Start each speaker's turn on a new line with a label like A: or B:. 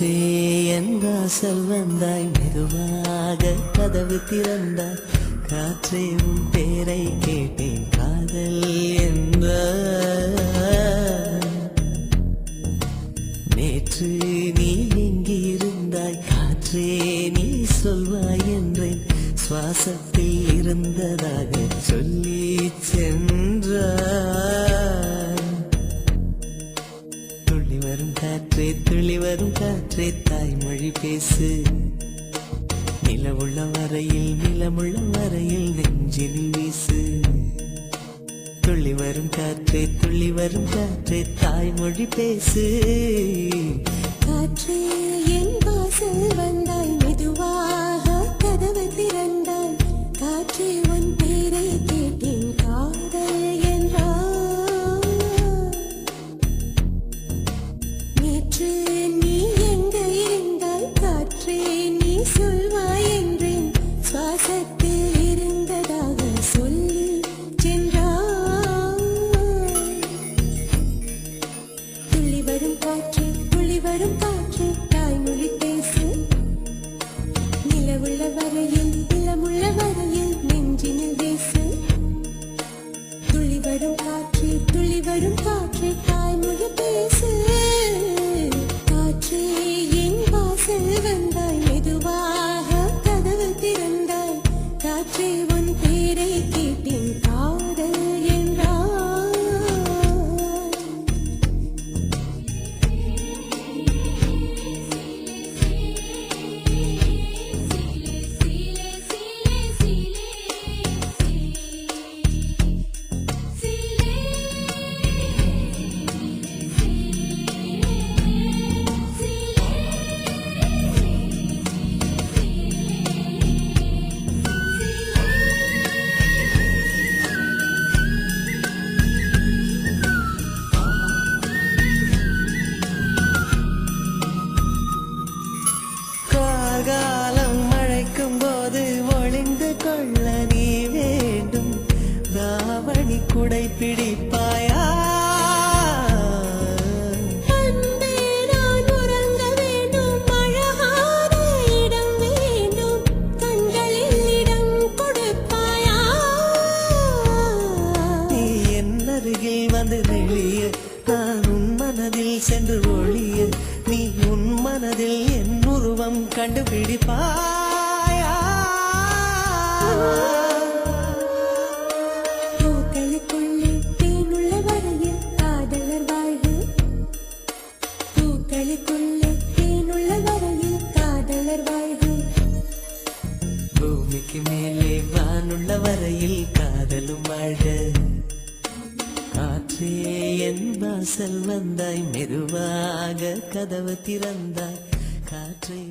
A: காற்றே என் வாசல் வந்தாய், மெதுவாக கதவு திறந்தாய். காற்றே உன் பேரை கேட்டேன், காதல் என்ற. நேற்று நீ எங்கிருந்தாய், காற்றே நீ சொல்வாய் என்றேன். சுவாசத்தில் இருந்ததாக சொல்லி சென்றாய். துள்ளி வரும் காற்றே, துள்ளி வரும் காற்றே, தாய்மொழி பேசு. நிலவுள்ள வரையில், நிலமுள்ள வரையில் நெஞ்சினில் வீசு. துள்ளி வரும் காற்றே, துள்ளி வரும் காற்றே, தாய்மொழி பேசு.
B: காற்றே என் வாசல் வந்தாய், மெதுவாக கதவு திறந்தாய். காற்றே உன் பேரை கேட்டேன், காதல் என்றாய். நேற்று நீ எங்க இருந்தாய், காற்றே நீ சொல்வாய் என்றேன். சுவாசத்தில் இருந்ததாக சொல்லி சென்றாய். துள்ளி வரும் காற்றே, துள்ளி வரும் காற்றே, தாய்மொழி பேசு. நிலவுள்ள வரையில், நிலமுள்ள வரையில் நெஞ்சினில் வீசு. துள்ளி வரும் காற்றே, துள்ளி வரும் காற்றே, தாய்மொழி பேசு. காற்றே என் வாசல் வந்தாய், மெதுவாக கதவு திறந்தாய். காற்றே உன் பேரை கேட்டேன், காதல் என்றாய்.
A: காலம் மழைக்கும் போது ஒளிந்து கொள்ள நீ வேண்டும். ராவணி குடை பிடிப்பாயா?
B: அன்பே நான் உறங்க வேண்டும், அழகான இடம் வேண்டும். கண்களில் இடம் கொடுப்பாயா?
A: நீ என் அருகில் வந்து நெளிய, நான் உன் மனதில் சென்று ஒளிய. நீ உன் மனதில் என் உருவம் கண்டுபிடிப்பாயா?
B: பூக்களுக்குள்ளே தேனுள்ள வரையில் காதலர் வாழ்வு. பூக்களுக்குள்ளே தேனுள்ள வரையில் காதலர் வாழ்வு.
A: பூமிக்கு மேலே வானுள்ள வரையில் காதலும் வாழ்க. காற்றே என் வாசல் வந்தாய், மெதுவாக கதவு திறந்தாய். காற்றை